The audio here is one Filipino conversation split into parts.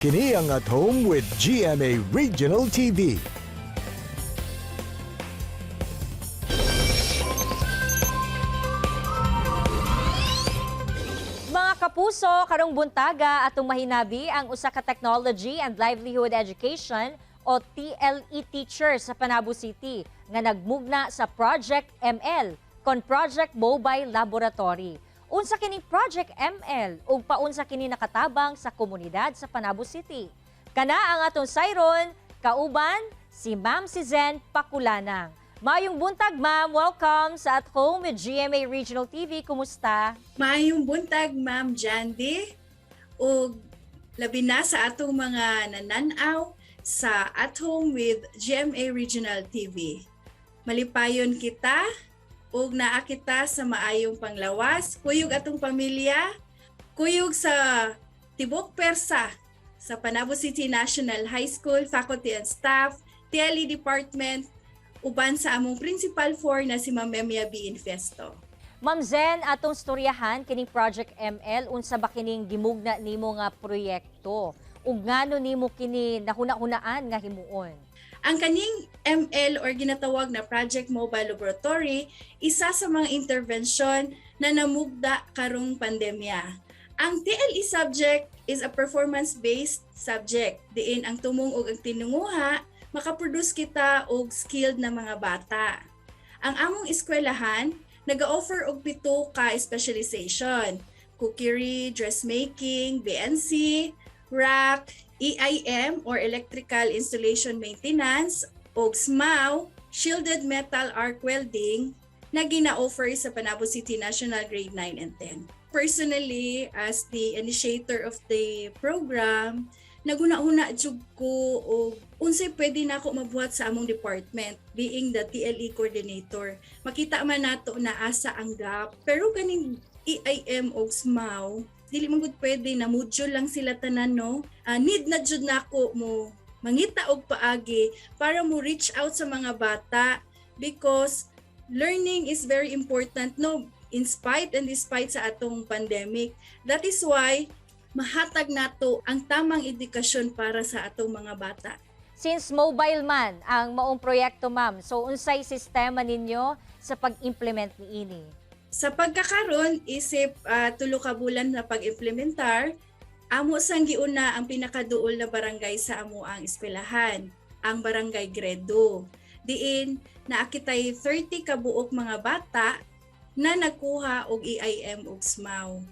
Kini ang At Home with GMA Regional TV. Mga kapuso, karong buntaga atong mahinabi ang usa ka Technology and Livelihood Education o TLE teacher sa Panabo City nga nagmugna sa Project ML kon Project Mobile Laboratory. Unsa kini Project ML ug paunsa kini nakatabang sa komunidad sa Panabo City. Kana ang atong sayron, kauban si Ma'am Sizen Pakulanang. Mayong buntag, Ma'am. Welcome sa At Home with GMA Regional TV. Kumusta? Maayong buntag, Ma'am Jandy, ug labi na sa atong mga nananaw sa At Home with GMA Regional TV. Malipayon kita ug naa kita sa maayong panglawas, kuyog atong pamilya, kuyog sa tibok persa sa Panabo City National High School, faculty and staff, TLE Department, uban sa among Principal 4 na si Ma'am Memia B. Infesto. Ma'am Zen, atong storyahan kining Project ML, unsa ba kining gimugna nimo nga proyekto? Ug ngano nimo kini nahuna-hunaan nga himuon? Ang kaning ML or ginatawag na Project Mobile Laboratory, isa sa mga intervention na namugda karong pandemya. Ang TLE subject is a performance-based subject. Diin ang tumong ug ang tinunguha, makaproduce kita og skilled na mga bata. Ang among eskwelahan, nag-offer og 7 ka specialization: cookery, dressmaking, BNC, RAC, EIM or Electrical Installation Maintenance, og SMAW, Shielded Metal Arc Welding, na gina-offer sa Panabo City National Grade 9 and 10. Personally, as the initiator of the program, naguna-una jud ko og unsay pwede na ako mabuhat sa among department, being the TLE coordinator. Makita man nato na asa ang gap, pero kaning EIM o SMAW, dili man gud pwede na module lang sila tanan, no? Need na jud nako mo mangita og paagi para mo reach out sa mga bata, because learning is very important, no? In spite and despite sa atong pandemic. That is why mahatag nato ang tamang edukasyon para sa atong mga bata. Since mobile man ang maong proyekto, Ma'am, so unsay sistema ninyo sa pag-implement niini? Sa pagkakaroon, isip 3 ka bulan na pag-implementar, amo sang giuna ang pinakaduol na barangay sa amo ang eskwelahan, ang Barangay Gredo. Diin naakitay 30 ka buok mga bata na nagkuha og EIM ug SMAW.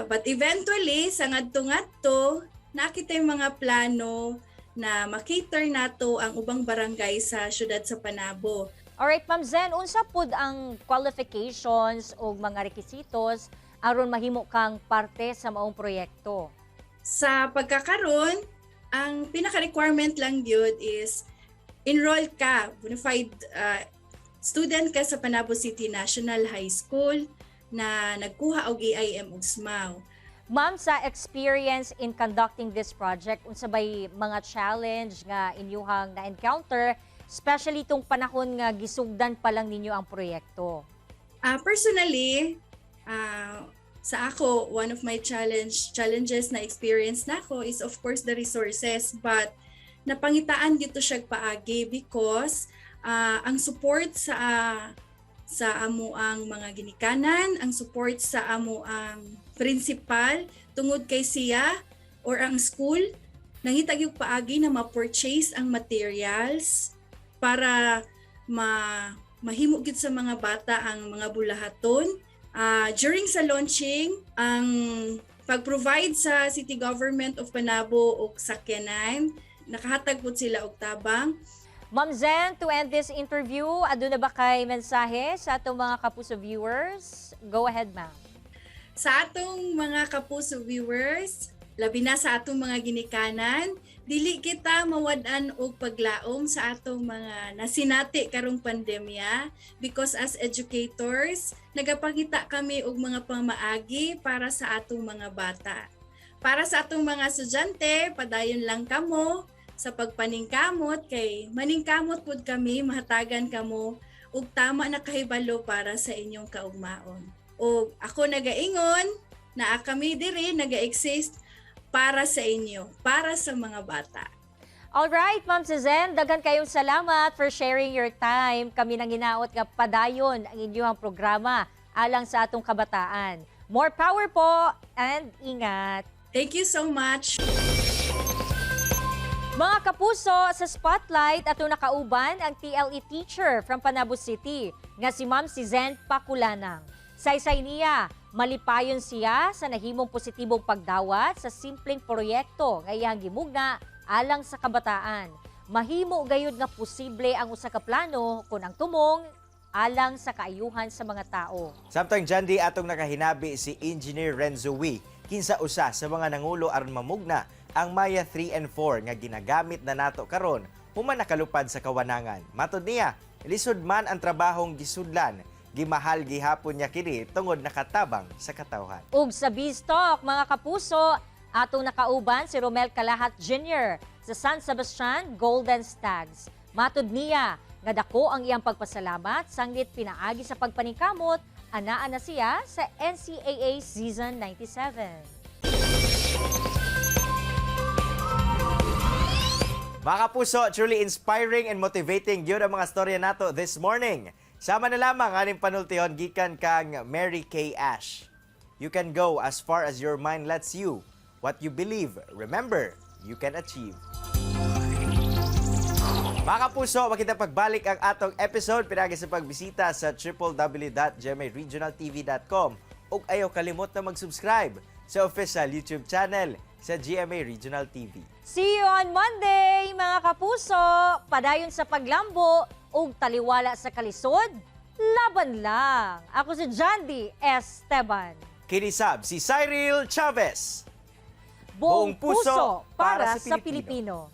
But eventually, sa ngadto-ngadto, nakita yung mga plano na makater nato ang ubang barangay sa syudad sa Panabo. Alright, Ma'am Zen, unsa pud ang qualifications o mga rekisitos aron mahimo kang parte sa maong proyekto? Sa pagkakaroon, ang pinaka-requirement lang yun is enroll ka, bona fide student ka sa Panabo City National High School na nagkuha og EIM ug SMAW. Ma'am, sa experience in conducting this project, unsa bay mga challenge nga inyuhang na-encounter, especially itong panahon nga gisugdan pa lang ninyo ang proyekto? Personally, sa ako, one of my challenges na experience na ako is of course the resources, but napangitaan dito siya paagi because ang support sa amo ang mga ginikanan, ang support sa amo ang principal tungod kay siya or ang school, nangitag yung paagi na ma-purchase ang materials para mahimo gid sa mga bata ang mga bulahaton. During sa launching, ang pag-provide sa City Government of Panabo og sakyanan, nakahatag pud sila og tabang. Ma'am Zen, to end this interview, aduna ba kay mensahe sa atong mga kapuso viewers? Go ahead, ma'am. Sa atong mga kapuso viewers, labi na sa atong mga ginikanan, dili kita mawad-an og paglaom sa atong mga nasinati karong pandemya, because as educators, nagapakita kami og mga pamaagi para sa atong mga bata. Para sa atong mga estudyante, padayon lang kamo sa pagpaningkamot, kay maningkamot pud kami, mahatagan kamo og tama na kahibalo para sa inyong kaugmaon. O ako nagaingon na kami diri naga-exist para sa inyo, para sa mga bata. Alright, Ma'am Susan, daghan kayong salamat for sharing your time. Kami nang hinaot nga padayon ang inyong programa alang sa atong kabataan. More power po and ingat. Thank you so much. Mga kapuso, sa Spotlight ato nakauban ang TLE teacher from Panabo City nga si Ma'am Zen Pakulanang. Saysay niya, malipayon siya sa nahimong positibong pagdawat sa simpleng proyekto nga iyang gimugna alang sa kabataan. Mahimo gayud nga posible ang usa ka plano kung ang tumong alang sa kaayuhan sa mga tao. Samtang dyan atong nakahinabi si Engineer Renzo Wee, kinsa usa sa mga nangulo aron mamugna ang Maya 3 and 4 nga ginagamit na nato karon human nakalupad sa kawanangan. Matod niya, lisod man ang trabahong gisudlan, gimahal gihapon niya kini tungod nakatabang sa katawhan. Ug sa Biztalk, mga kapuso, atong nakauban si Romel Calahat Jr. sa San Sebastian Golden Stags. Matod niya, nga dako ang iyang pagpasalamat sanglit pinaagi sa pagpaningkamot, anaa na siya sa NCAA Season 97. Mga kapuso, truly inspiring and motivating yun ang mga storya nato this morning. Sama na lamang aning panultihon gikan kang Mary Kay Ash. You can go as far as your mind lets you. What you believe, remember, you can achieve. Mga kapuso, makita pagbalik ang atong episode pinagi sa pagbisita sa www.gmaregionaltv.com ug ayaw kalimot na mag-subscribe sa official YouTube channel sa GMA Regional TV. See you on Monday, mga kapuso! Padayon sa paglambo ug taliwala sa kalisod, laban lang! Ako si Jandy Esteban. Kinisab si Cyril Chavez. Buong puso para sa Pilipino.